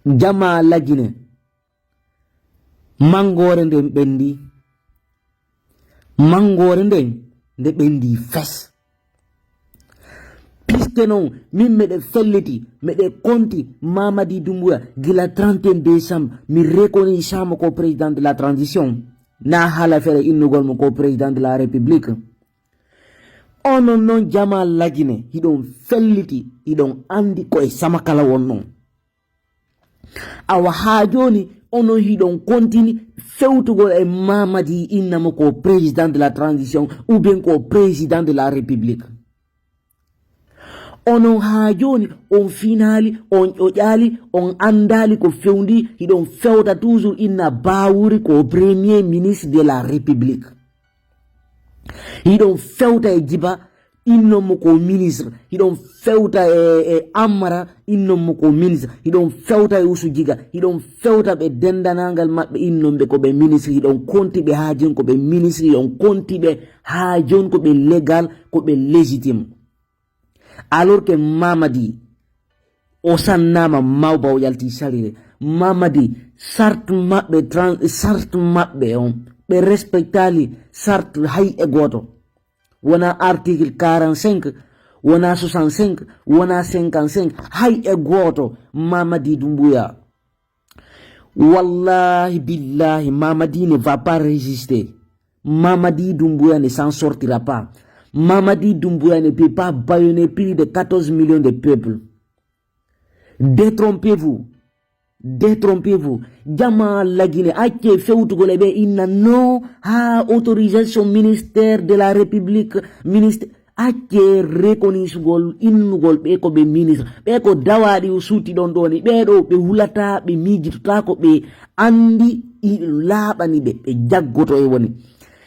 jama lagine mangore nden ɓendi mangore nden nde ɓendi fes puisque non min meɗe felliti meɗe konti Mamadi Doumbouya gila 31 décembre mi reconnaissamo ko président de la transition na hala fere innugol mo ko président de la république onon non jama lagine hiɗon felliti hiɗon andi koye samakala wonnon awa ha joni ono hiɗon kontini fewtugol e Mamadi innamo ko président de la transition ou bien ko président de la république onon ha joni on finali on ƴoƴali on andali ko fewndi hiɗon fewta toujours inna bawuri ko premier ministre de la république hiɗon fewta e Djiba innomo ko ministre hiɗon fewta e Amara innomo ko ministre hiɗon fewta e Usu Jiga hiɗon fewta ɓe dendanagal maɓɓe innomɓe ko ɓe ministre hiɗon kontiɓe ha joni ko ɓe ministre hiɗon kontiɓe ha joni ko ɓe légal ko ɓe légitime alors que Mamadi o sannama mawba o yalti salire Mamadi sart maɓɓe on ɓe respectali sart hay e goto wona article 45 wona 65 wona 55 hay e goto Mamadi Doumbouya wallahi billahi Mamadi ne va pas résister Mamadi Doumbouya ne s'en sortira pas Mamadi Doumbouya ne peut pas bâillonner plus de 14 millions de peuples. Détrompez-vous. Détrompez-vous. Jama lagine ake fewtugol be inna no ha autorisation ministère de la République ministère ake reconnaissugol innugol be ko be ministre be ko dawadi usuti don doni be do be hulata be mijita ko be andi labani be jaggoto e woni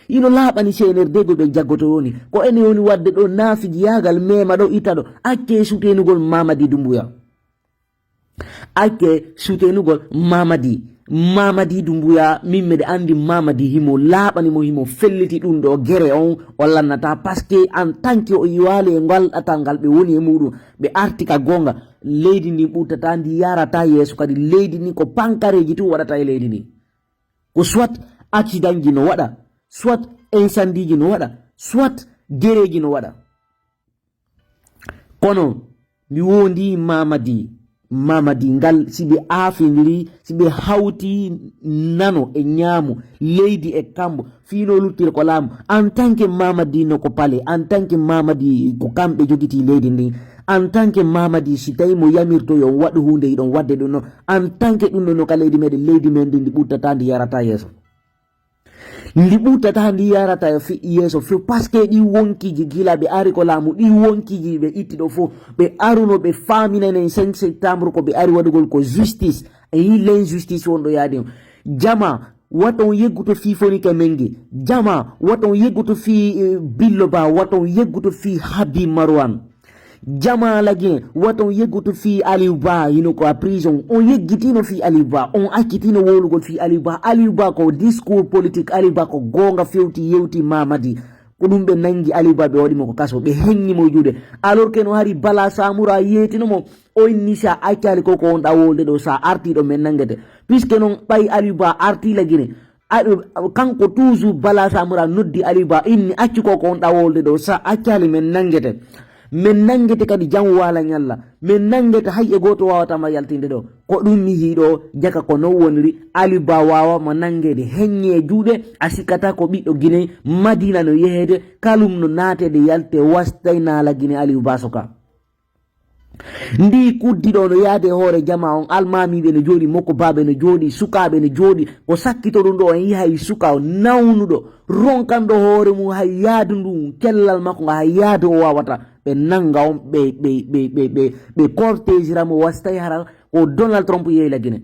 ino laaɓani CNRD go ɓe jaggoto woni ko ene woni wadde ɗo naafiji yagal mema ɗo ita ɗo akke sutenugol Mamadi Doumbouya akke sutenugol Mamadi Doumbouya min meɗe andi Mamadi himo laaɓani mo himo felliti ɗum ɗo gere on o lannata par ce que en tant que o yiwali e ngal ɗatal ngal ɓe woni e muɗum ɓe artika gonga leydi ndi ɓurtata ndi yarata yeeso kadi leydi ndi ko pankareji tu waɗata e leydi ndi ko soit accident ji no waɗa soit incendie ji no waɗa soit gereji no waɗa kono mi wondi Mamadi ngal siɓe afindiri siɓe hawti nano e ñaamu leydi e kambo fino luttire ko laamu en tant que Mamadi no ko pale en tant que Mamadi ko kamɓe jogiti leydi ndi en tant que Mamadi si tawi mo yamirto yo waɗu hunde yiɗon wadde ɗum no en tant que ɗum no ka leydi meɗen ndi ɓurtata ndi yarata yeeso ndi ɓurtata ndi yarata yeeso fo par ce que ɗi wonkiji gila ɓe ari ko laamu ɗi wonkiji ɓe itti ɗo fof ɓe aruno ɓe faminanen 5 septembre ko ɓe ari waɗugol ko justice e yi l'injustice wonɗo yaadi jama waton yegguto fi Fonika Mengi jama waton yegguto fi Billo Ba waton yegguto fi Habib Marwan jama lagin waton yegguto fi Aliou Ba hino ko a prison on yeggitino fi Aliou Ba on akkitino wolugol fi Aliou Ba ko discours politique Aliou Ba ko gonga fewti yewti Mamadi ko ɗum ɓe nangi Aliou Ba ɓe waɗimo ko kaso ɓe hennimo juuɗe alors que no hari Bala Samoura yetinomo o inni sa accali koko on ɗa wolde ɗo sa artiɗo men nangete puisque noon ɓay Aliou Ba arti lagine kanko toujours Bala Samoura noddi Aliou Ba inni accu koko on ɗa wolde ɗo sa accali men nangete min nangete kadi jam wala nyalla min nangete hay e goto wawatama yaltinde ɗo ko ɗum mi hiɗo jaka ko non woniri Aliou Ba wawa mo nangede heññe juuɗe a sikkata ko ɓiɗɗo Guinée Madina no yehede kalum no natede yalte wastay nala Guinée Aliou Ba soka ndi kuddiɗo no yaade hoore jama on almamiɓe no jooɗi mokko baɓe no jooɗi sukaɓe no jooɗi ko sakkito ɗum ɗo on yi hay suka o nawnuɗo ronkanɗo hoore mum hay yaadu ndu kellal makko ngo hay yaadu o wawata ɓe nanga on ɓe cortége ramo wastay hara ko Donald Trump yeyla Guinée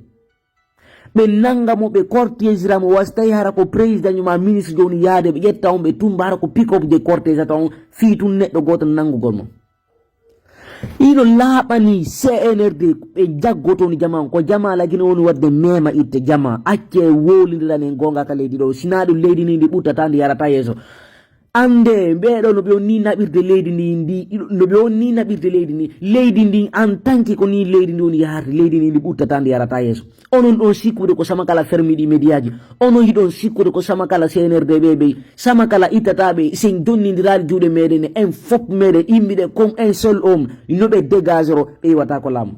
ɓe nanga mo ɓe cortége ramo wastay hara ko président ñuma ministre joni yaade ɓe ƴetta on ɓe tumba hara ko pick-up je cortége ata on fii tun neɗɗo goto nangugol mo ino laaɓani CNRD ɓe jaggotoni jama ko jama lagine woni wadde mema itte jama acce wolidiranen gonga ka leydi ɗo sina ɗum leydi ni ndi ɓurtata ndi yarata yeeso ande beɗo no ɓe on ni naɓirde leydi ndi no ɓe on ni naɓirde leydi ndi en tant que ko ni leydi ndi woni yaharde leydi ndi ɓuttata ndi yarata yeeso onon ɗon sikkude ko sama kala fermiɗi médiaji onon hiɗon sikkude ko sama kala CNRD ɓe sama kala ittataɓe sen donnidirali juuɗe meɗen en fop meɗen yimɓiɗe comme un seul homme no ɓe dégagero ɓe yiwata ko laamu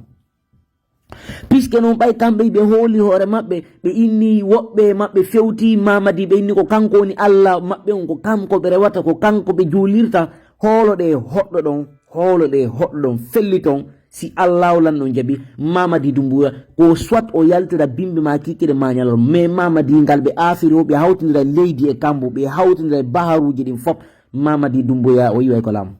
puisque noon ɓay kamɓe ɓe hooli hoore maɓɓe ɓe inni woɓɓe maɓɓe fewti Mamadi ɓe inni ko kanko woni Allah maɓɓe on ko kanko ɓe rewata ko kanko ɓe juulirta hooloɗe hoɗɗo ɗon felli ton si Allah lan ɗon jaɓi Mamadi Doumbouya ko soit o yaltira bimɓe ma kikkiɗe mañalor mais Mamadi ngal ɓe afiri o ɓe hawtidira leydi e kambo ɓe hawtidira baharuji ɗin fop Mamadi Doumbouya o yiway ko laamu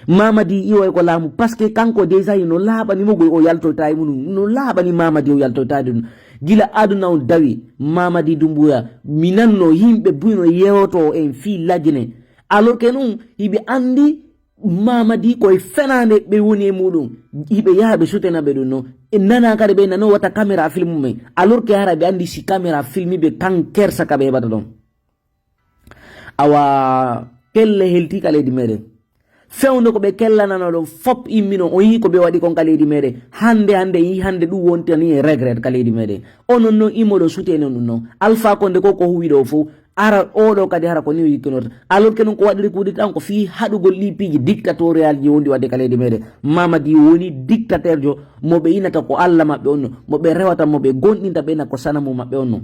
Mamadi iway ko laamu par ce que kanko déjà no laaɓani mogoy o yaltoyta e mum no laaɓani Mamadi o yaltoytade ɗum gila aduna on dawi Mamadi Doumbouya mi nanno yimɓe buyno yewoto en fi lajne alors que non hiɓe andi Mamadi koye fenade ɓe woni e muɗum hiɓe yaha ɓe sutenaɓe ɗum no e nana kadi ɓe nano watta caméra film mumen alors que hara ɓe andi si caméra filmiɓe kan kersaka ɓe heɓata ɗon awa pelle helti ka leydi meɗen fewde ko ɓe kellanano ɗon fop immino o yi ko ɓe waɗi kon ka leydi meɗen hande yi hande ɗum wontani e regret ka leydi meɗen onon noon immoɗo suteno ɗum noon alpha konde ko huwiɗo fo ara oɗo kadi hara ko ni o yikkinota alors que noon ko waɗiri kuuɗi tan ko fi haɗugol lippiji dictatorial ji wondi wadde ka leydi meɗen Mamadi woni dictateur jo moɓe inata ko Allah maɓɓe on non moɓe rewata moɓe gonɗinta ɓe ina ko sanamu maɓɓe on non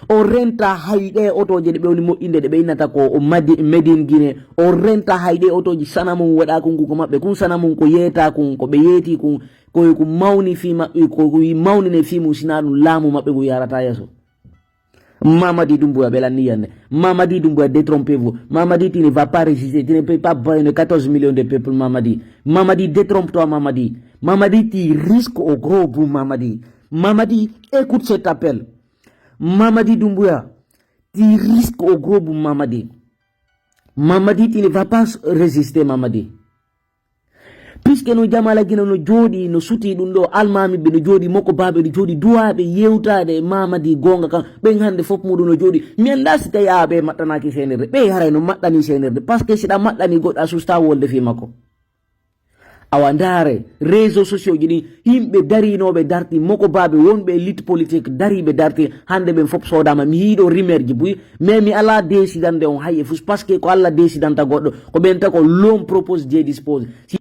o renta hayɗe otoje ɗe ɓe woni moƴƴinde ɗe ɓe innata ko Medine Guinée o renta hayɗe otoji sanamum waɗaka ngu ko maɓɓe kun sanamum ko yeeta kun ko ɓe yeeti kun ko mawni fi maɓɓe ko mawnine fi mum sina ɗum laamu maɓɓe ngu yarata yeeso Mamadi Doumbouya ɓe lanni yande Mamadi Doumbouya détrompez vous Mamadi tu ne vas pas résister tu ne peux pas brainer 14 millions de peuples Mamadi détrompe-toi Mamadi tu risques au gros bout Mamadi écoute cet appel Mamadi Doumbouya, tu risques au gros bout Mamadi, tu ne vas pas résister Mamadi. Puisque nous jamala gina no jodi no suti ɗum ɗo almami ɓe no jodi moko baɓe no jodi duwaɓe yewtade Mamadi gonga kan ɓen hande fof muɗum no jodi mi anda si tawi ɓe maɗɗanaki senerde ɓe haray no maɗɗani senerde par ce que siɗa maɗɗani goɗɗo a susta wolde fi makko awa ndaare réseaux sociaux ji ɗi yimɓe darinoɓe darti moko baɓe wonɓe élite politique dariɓe darti hande ɓen fof sodama mi yiiɗo rumeur ji buy mais mi ala décidande on hay e fus par ce que ko Allah décidanta goɗɗo ko ɓen ta ko l'homme propose Dieu dispose